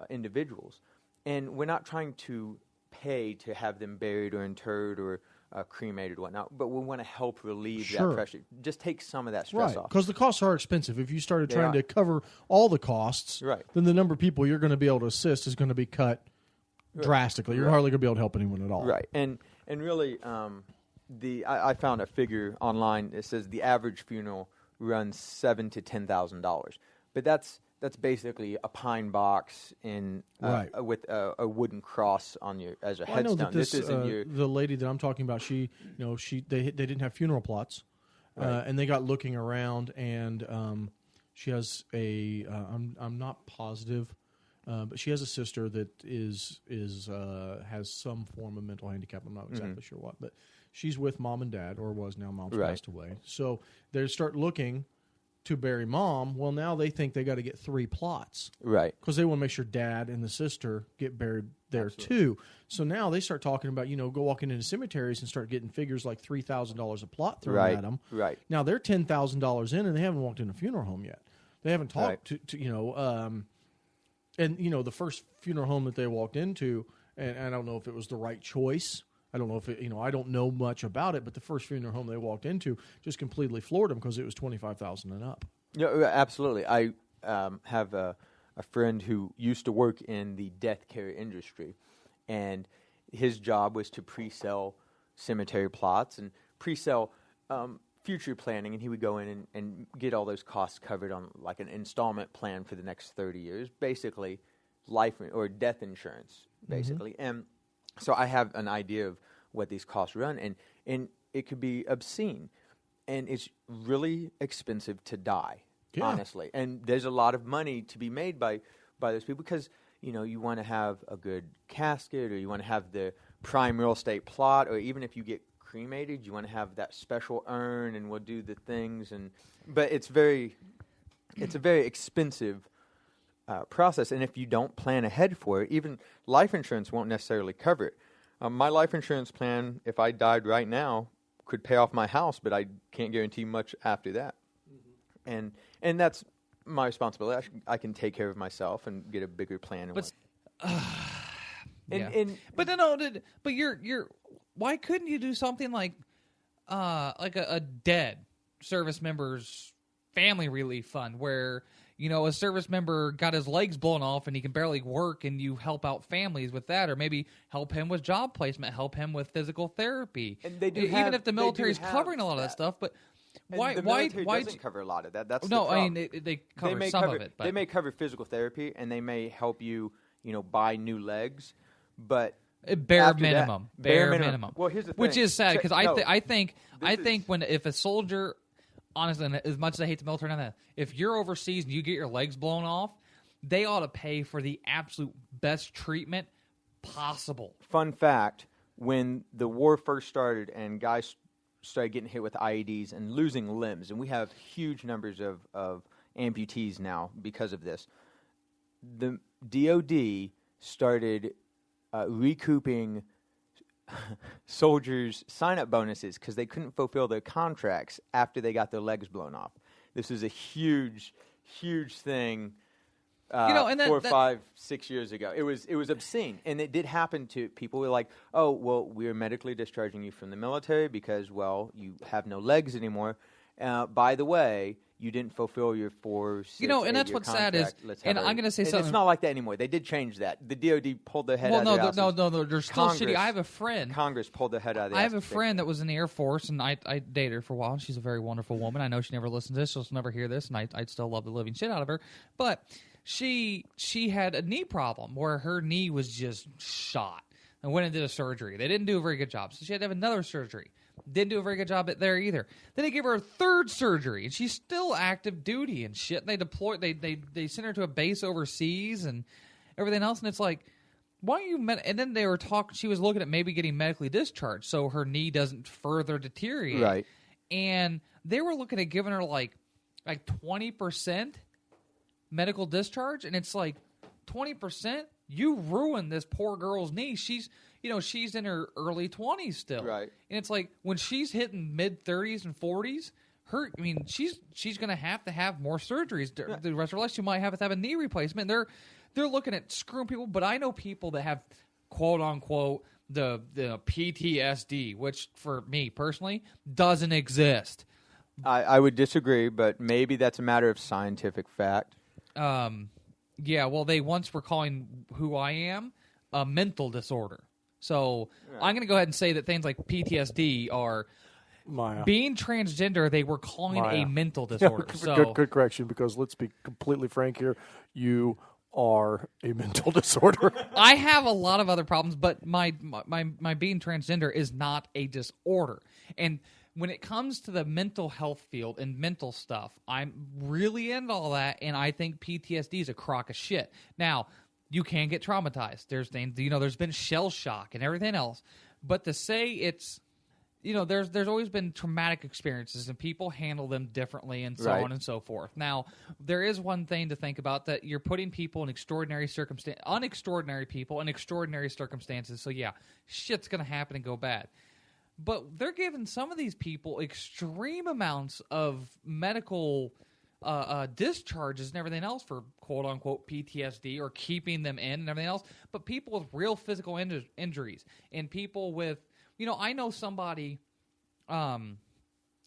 individuals. And we're not trying to pay to have them buried or interred or cremated or whatnot, but we want to help relieve Sure. that pressure. Just take some of that stress Right, off. because the costs are expensive. If you started They trying are. to cover all the costs, Right. then the number of people you're going to be able to assist is going to be cut drastically. You're Right. hardly going to be able to help anyone at all. Right, and really, I found a figure online that says the average funeral runs $7,000 to $10,000, but that's basically a pine box Right. with a wooden cross on as a Well, I know headstone. that this isn't your the lady that I'm talking about. They didn't have funeral plots, Right. and they got looking around, and she has I'm not positive. But she has a sister that has some form of mental handicap. I'm not exactly sure what, but she's with mom and dad, or was now. Mom's Right. passed away, so they start looking to bury mom. Well, now they think they got to get 3 plots. Right. Because they want to make sure dad and the sister get buried there too. So now they start talking about, go walking into cemeteries and start getting figures like $3,000 a plot thrown at them. Right. Now they're $10,000 in and they haven't walked in a funeral home yet. They haven't talked to the first funeral home that they walked into, and I don't know if it was the right choice. I don't know if I don't know much about it, but the first funeral home they walked into just completely floored them because it was $25,000 and up. Yeah, absolutely. I have a friend who used to work in the death care industry, and his job was to pre-sell cemetery plots and pre-sell future planning, and he would go in and get all those costs covered on like an installment plan for the next 30 years, basically life or death insurance, basically. Mm-hmm. And so I have an idea of what these costs run, and it could be obscene, and it's really expensive to die, honestly. And there's a lot of money to be made by those people because, you want to have a good casket, or you want to have the prime real estate plot, or even if you get cremated, you want to have that special urn, and we'll do the things. But it's a very expensive process, and if you don't plan ahead for it, even life insurance won't necessarily cover it. My life insurance plan, if I died right now, could pay off my house, but I can't guarantee much after that. Mm-hmm. And that's my responsibility. I can take care of myself and get a bigger plan. But you're why couldn't you do something like a dead service member's family relief fund where a service member got his legs blown off and he can barely work, and you help out families with that, or maybe help him with job placement, help him with physical therapy. And they do even if the military's covering a lot of that stuff, but why doesn't cover a lot of that? That's no, the problem. I mean they cover some of it. But they may cover physical therapy, and they may help you, buy new legs, but bare minimum. Well, here's the thing, which is sad because I think if a soldier, honestly, and as much as I hate the military and that, if you're overseas and you get your legs blown off, they ought to pay for the absolute best treatment possible. Fun fact, when the war first started and guys started getting hit with IEDs and losing limbs, and we have huge numbers of amputees now because of this, the DOD started recouping soldiers' sign-up bonuses because they couldn't fulfill their contracts after they got their legs blown off. This was a huge, huge thing. 4, 5, 6 years ago, it was obscene, and it did happen to people who were like, "Oh, well, we are medically discharging you from the military because, well, you have no legs anymore. By the way, you didn't fulfill your 4, 6, and that's what's sad is, and I'm going to say something. It's not like that anymore. They did change that. The DOD pulled their head out of their houses. No, they're still shitty. I have a friend. Congress pulled their head out of their I have a friend that was in the Air Force, and I dated her for a while, and she's a very wonderful woman. I know she never listens to this, so she'll never hear this, and I'd still love the living shit out of her. But she had a knee problem where her knee was just shot and went and did a surgery. They didn't do a very good job, so she had to have another surgery. Didn't do a very good job there either. Then they gave her a third surgery, and she's still active duty and shit. And they sent her to a base overseas and everything else. And it's like, why are you? And then they were talking. She was looking at maybe getting medically discharged so her knee doesn't further deteriorate. Right. And they were looking at giving her like 20% medical discharge, and it's like 20%. You ruined this poor girl's knee. She's in her early 20s still. Right. And it's like when she's hitting mid 30s and 40s, she's going to have more surgeries the rest of her life. She might have to have a knee replacement. They're looking at screwing people, but I know people that have quote unquote the PTSD, which for me personally doesn't exist. I would disagree, but maybe that's a matter of scientific fact. Yeah, well, they once were calling who I am a mental disorder. So I'm going to go ahead and say that things like PTSD are being transgender. They were calling a mental disorder. Good correction, because let's be completely frank here. You are a mental disorder. I have a lot of other problems, but my being transgender is not a disorder. And when it comes to the mental health field and mental stuff, I'm really into all that, and I think PTSD is a crock of shit. Now, you can get traumatized. There's things, there's been shell shock and everything else. But to say it's there's always been traumatic experiences, and people handle them differently, and so Right. on and so forth. Now, there is one thing to think about, that you're putting people in unextraordinary people in extraordinary circumstances. So yeah, shit's gonna happen and go bad. But they're giving some of these people extreme amounts of medical discharges and everything else for quote-unquote PTSD, or keeping them in and everything else. But people with real physical injuries, and people with, I know somebody, an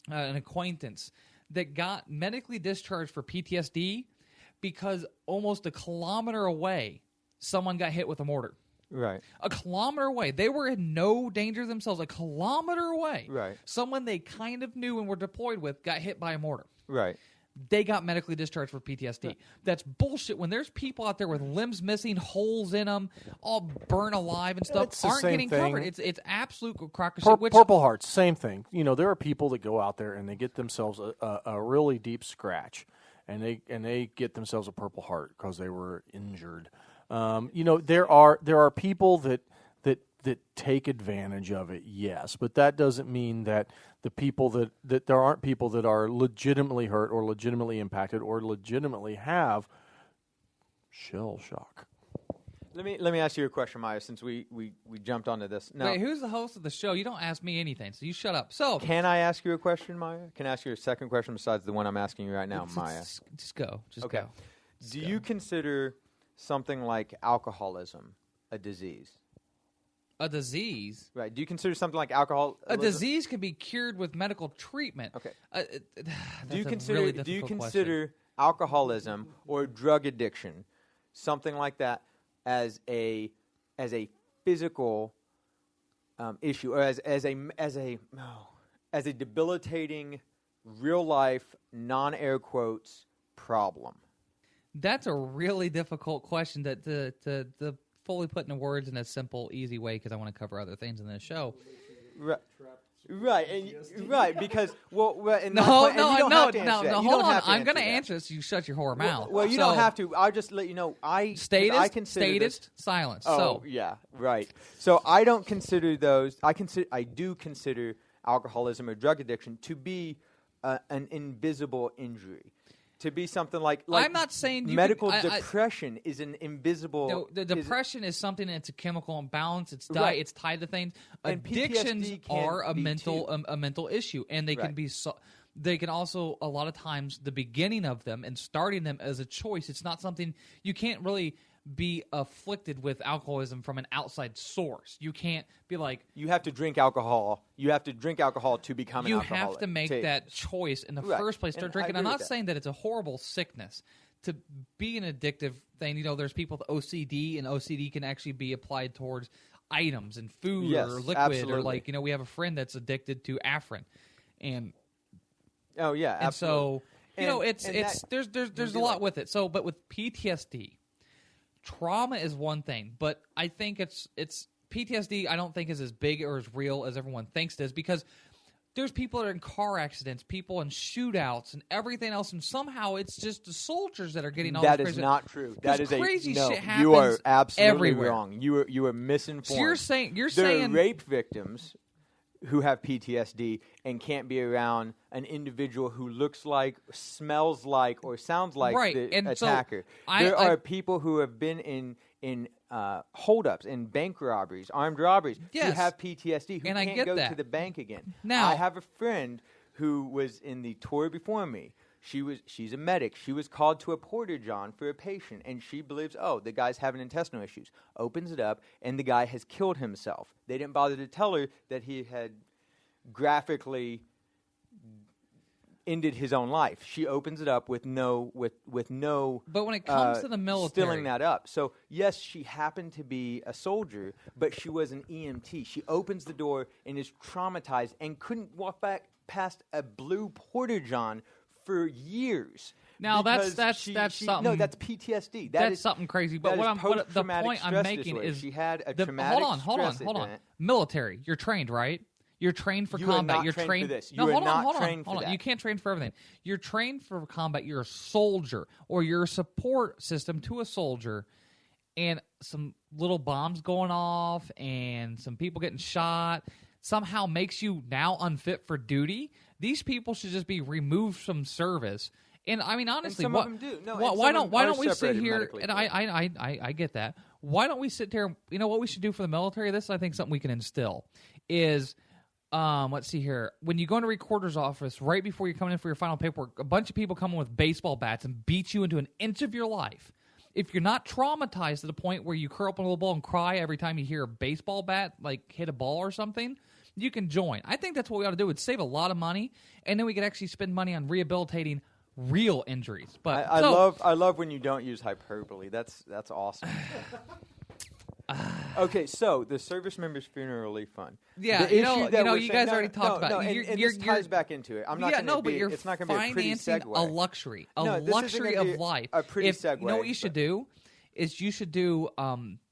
acquaintance, that got medically discharged for PTSD because almost a kilometer away, someone got hit with a mortar. Right. A kilometer away. They were in no danger themselves. A kilometer away. Right. Someone they kind of knew and were deployed with got hit by a mortar. Right. They got medically discharged for PTSD. That's bullshit. When there's people out there with limbs missing, holes in them, all burnt alive and stuff, It's the aren't same getting thing. covered. It's absolute crock of shit. Which, Purple Hearts, same thing. There are people that go out there and they get themselves a really deep scratch, and they get themselves a Purple Heart because they were injured. There are people that take advantage of it, yes, but that doesn't mean that the people that there aren't people that are legitimately hurt or legitimately impacted or legitimately have shell shock. Let me ask you a question, Maya, since we jumped onto this. Now, wait, who's the host of the show? You don't ask me anything, so you shut up. So, can I ask you a question, Maya? Can I ask you a second question besides the one I'm asking you right now, Maya? Just go. Just Okay. go. Do you consider something like alcoholism a disease? A disease? Right. Do you consider something like alcohol A disease can be cured with medical treatment. Okay. Do you consider alcoholism or drug addiction, something like that, as a physical issue, or as a debilitating, real life, non-air quotes problem? That's a really difficult question to fully put into words in a simple, easy way, because I want to cover other things in this show. Right, right, because No, hold on. I'm going to answer this. You shut your whore mouth. Well, you don't have to. I'll just let you know. I consider silence. Oh, so yeah, right. So I don't consider those. I do consider alcoholism or drug addiction to be an invisible injury. To be something like I'm not saying medical depression is an invisible. No, the depression is something that's a chemical imbalance. It's Right. It's tied to things. And Addictions PTSD can are a be mental issue, and they can Right. be. They can also, a lot of times, the beginning of them and starting them as a choice. It's not something you can't really be afflicted with alcoholism from an outside source. You can't be like, you have to drink alcohol. You have to drink alcohol to become an you alcoholic. have to make that choice in the Right. first place. Start And I drinking. I'm agree not with that. saying that it's a horrible sickness to be an addictive thing. There's people with OCD, and OCD can actually be applied towards items and food Yes, or liquid, absolutely. or we have a friend that's addicted to Afrin, and Oh yeah, and absolutely. so it's that there's a be lot like- with it. So, but with PTSD, trauma is one thing, but I think it's PTSD. I don't think is as big or as real as everyone thinks it is, because there's people that are in car accidents, people in shootouts, and everything else, and somehow it's just the soldiers that are getting all That this is crazy. not true. That is crazy no. shit happens You are absolutely everywhere. wrong. You are misinformed. So you're saying there are rape victims who have PTSD and can't be around an individual who looks like, smells like, or sounds like Right, the and so attacker. There are people who have been in holdups, in bank robberies, armed robberies, who Yes. have PTSD, who And I can't get go that. to the bank again. Now- I have a friend who was in the tour before me. She's a medic. She was called to a porta-john for a patient, and she believes, the guy's having intestinal issues. Opens it up, and the guy has killed himself. They didn't bother to tell her that he had graphically ended his own life. She opens it up with no. But when it comes to the military, stilling that up. So yes, she happened to be a soldier, but she was an EMT. She opens the door and is traumatized and couldn't walk back past a blue porta-john for years. Now because that's something. No, that's PTSD. That's something crazy. But that is the post-traumatic point I'm stress making disorder. is she had a the, traumatic hold on. event. Military, you're trained, right? You're trained for You are combat. not You're trained for this. No, You are hold on, not trained for hold on. that. You can't train for everything. You're trained for combat. You're a soldier, or you're a support system to a soldier, and some little bombs going off and some people getting shot. somehow makes you now unfit for duty, these people should just be removed from service. And I mean, honestly, some what, of them do. No, why don't we sit separated here? medically. And I get that. Why don't we sit there? You know what we should do for the military? This I think something we can instill is. Let's see here. When you go into a recorder's office, right before you're coming in for your final paperwork, a bunch of people come in with baseball bats and beat you into an inch of your life. If you're not traumatized to the point where you curl up in a little ball and cry every time you hear a baseball bat like hit a ball or something, you can join. I think that's what we ought to do. It's save a lot of money, and then we could actually spend money on rehabilitating real injuries. But I love when you don't use hyperbole. That's awesome. Okay, so the service members' funeral relief fund. Yeah, The you issue know, that we're you saying- guys already talked about it. and this ties back into it. I'm not going to but be. you're It's not going to be a pretty financing segue. a luxury, No, this isn't luxury gonna be of life. a pretty You know what segue, you should but- do is you should do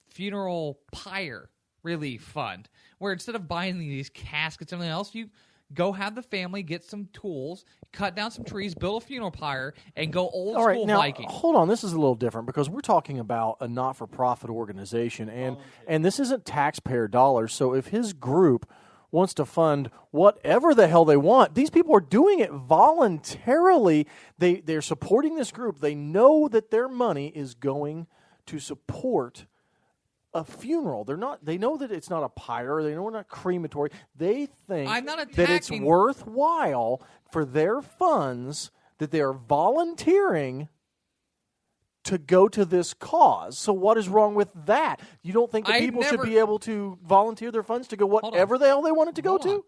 funeral pyre relief fund, where instead of buying these caskets and everything else, you go have the family get some tools, cut down some trees, build a funeral pyre, and go old All right, school now Viking. hold on. This is a little different because we're talking about a not-for-profit organization, and this isn't taxpayer dollars. So if his group wants to fund whatever the hell they want, these people are doing it voluntarily. They're supporting this group. They know that their money is going to support a funeral. They know that it's not a pyre. They know it's not crematory. They think I'm not that it's attacking- worthwhile for their funds that they are volunteering to go to this cause. So what is wrong with that? You don't think that I people should never- be able to volunteer their funds to go on. whatever the hell they want it to go Hold to? on.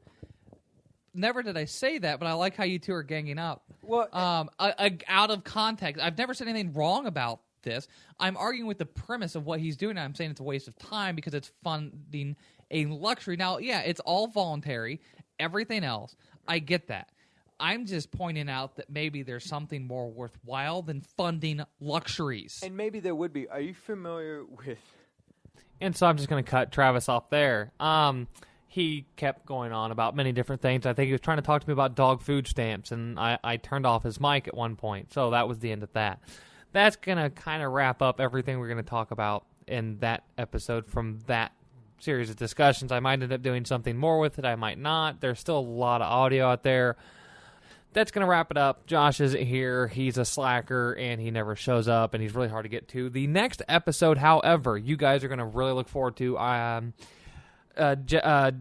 Never did I say that, but I like how you two are ganging up. Well, Out of context. I've never said anything wrong about this. I'm arguing with the premise of what he's doing. I'm saying it's a waste of time because it's funding a luxury. Now, yeah, it's all voluntary. Everything else, I get that. I'm just pointing out that maybe there's something more worthwhile than funding luxuries. and maybe there would be. Are you familiar with? And so I'm just going to cut Travis off there. He kept going on about many different things. I think he was trying to talk to me about dog food stamps, and I turned off his mic at one point. So that was the end of that. That's going to kind of wrap up everything we're going to talk about in that episode from that series of discussions. I might end up doing something more with it. I might not. There's still a lot of audio out there. That's going to wrap it up. Josh isn't here. He's a slacker, and he never shows up, and he's really hard to get to. The next episode, however, you guys are going to really look forward to.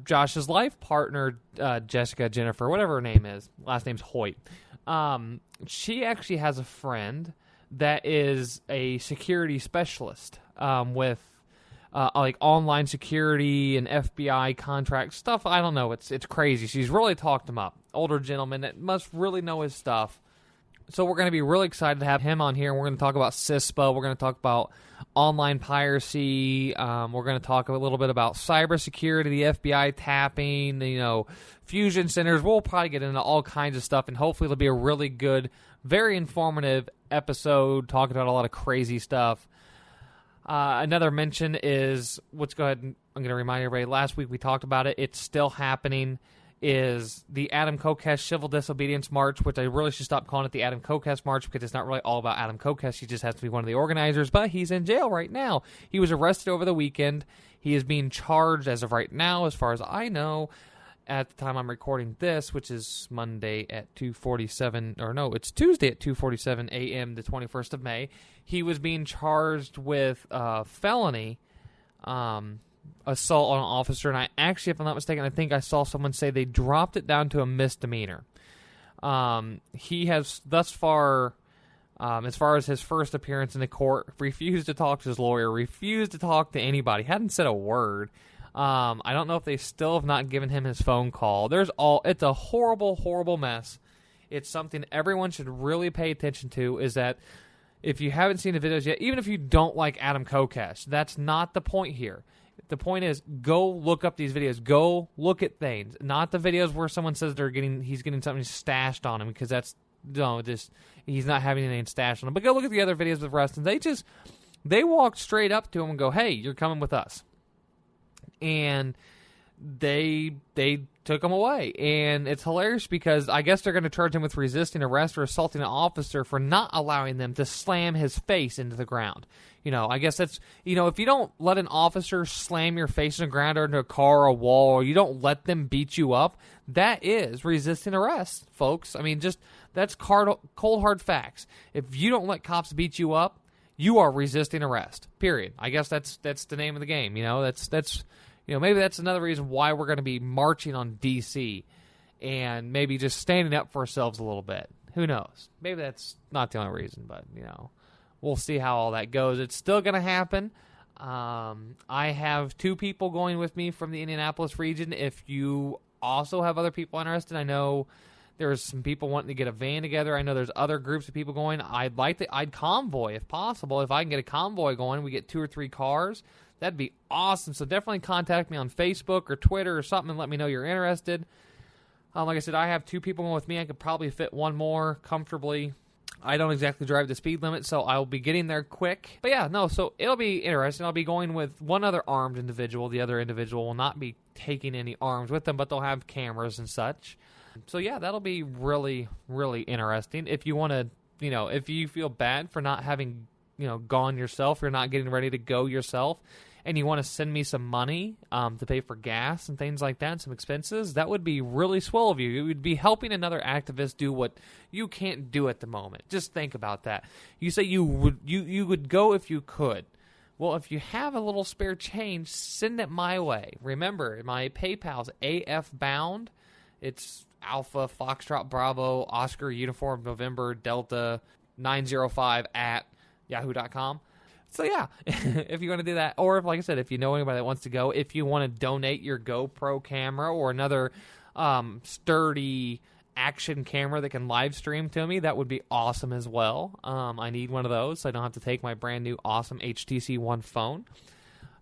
Josh's life partner, Jennifer, whatever her name is. Last name's Hoyt. She actually has a friend that is a security specialist with like online security and FBI contract stuff. I don't know. It's crazy. She's really talked him up. Older gentleman that must really know his stuff. So we're going to be really excited to have him on here. We're going to talk about CISPA. We're going to talk about online piracy. We're going to talk a little bit about cybersecurity, the FBI tapping, fusion centers. We'll probably get into all kinds of stuff, and hopefully it'll be a really good, very informative episode talking about a lot of crazy stuff. Another mention is, let's go ahead and I'm going to remind everybody, last week we talked about it. It's still happening. Is the Adam Kokesh Civil Disobedience March, which I really should stop calling it the Adam Kokesh March because it's not really all about Adam Kokesh. He just has to be one of the organizers, but he's in jail right now. He was arrested over the weekend. He is being charged as of right now, as far as I know, at the time I'm recording this, which is Monday at 2:47, or no, it's Tuesday at 2:47 a.m., the 21st of May. He was being charged with felony assault on an officer, and I actually, if I'm not mistaken, I think I saw someone say they dropped it down to a misdemeanor. He has thus far, as far as his first appearance in the court, refused to talk to his lawyer, refused to talk to anybody, hadn't said a word. I don't know if they still have not given him his phone call. It's a horrible, horrible mess. It's something everyone should really pay attention to, is that if you haven't seen the videos yet, even if you don't like Adam Kokesh, that's not the point here. The point is, go look up these videos. Go look at things. Not the videos where someone says he's getting something stashed on him, because he's not having anything stashed on him. But go look at the other videos with Rustin. They walked straight up to him and go, "Hey, you're coming with us." And they took him away. And it's hilarious because I guess they're going to charge him with resisting arrest or assaulting an officer for not allowing them to slam his face into the ground. I guess that's, if you don't let an officer slam your face in the ground or into a car or a wall, or you don't let them beat you up, that is resisting arrest, folks. I mean, that's cold, hard facts. If you don't let cops beat you up, you are resisting arrest, period. I guess that's the name of the game, that's maybe that's another reason why we're going to be marching on D.C. and maybe just standing up for ourselves a little bit. Who knows? Maybe that's not the only reason, but, we'll see how all that goes. It's still going to happen. I have 2 people going with me from the Indianapolis region. If you also have other people interested, I know there's some people wanting to get a van together. I know there's other groups of people going. I'd convoy if possible. If I can get a convoy going, we get 2 or 3 cars. That'd be awesome. So definitely contact me on Facebook or Twitter or something and let me know you're interested. Like I said, I have 2 people going with me. I could probably fit 1 more comfortably. I don't exactly drive the speed limit, so I'll be getting there quick. But yeah, no, so it'll be interesting. I'll be going with 1 other armed individual. The other individual will not be taking any arms with them, but they'll have cameras and such. So yeah, that'll be really, really interesting. If you want to, if you feel bad for not having, gone yourself, you're not getting ready to go yourself, and you want to send me some money to pay for gas and things like that, some expenses, that would be really swell of you. You would be helping another activist do what you can't do at the moment. Just think about that. You say you would go if you could. Well, if you have a little spare change, send it my way. Remember, my PayPal's AFBound. It's Alpha, Foxtrot, Bravo, Oscar, Uniform, November, Delta, 905 at yahoo.com. So yeah, if you want to do that, or if, like I said, if you know anybody that wants to go, if you want to donate your GoPro camera or another sturdy action camera that can live stream to me, that would be awesome as well. I need one of those so I don't have to take my brand new awesome HTC One phone.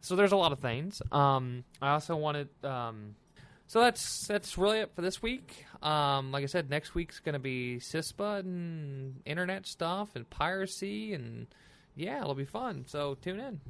So there's a lot of things. I also wanted, so that's really it for this week. Like I said, next week's going to be CISPA and internet stuff and piracy and yeah, it'll be fun. So tune in.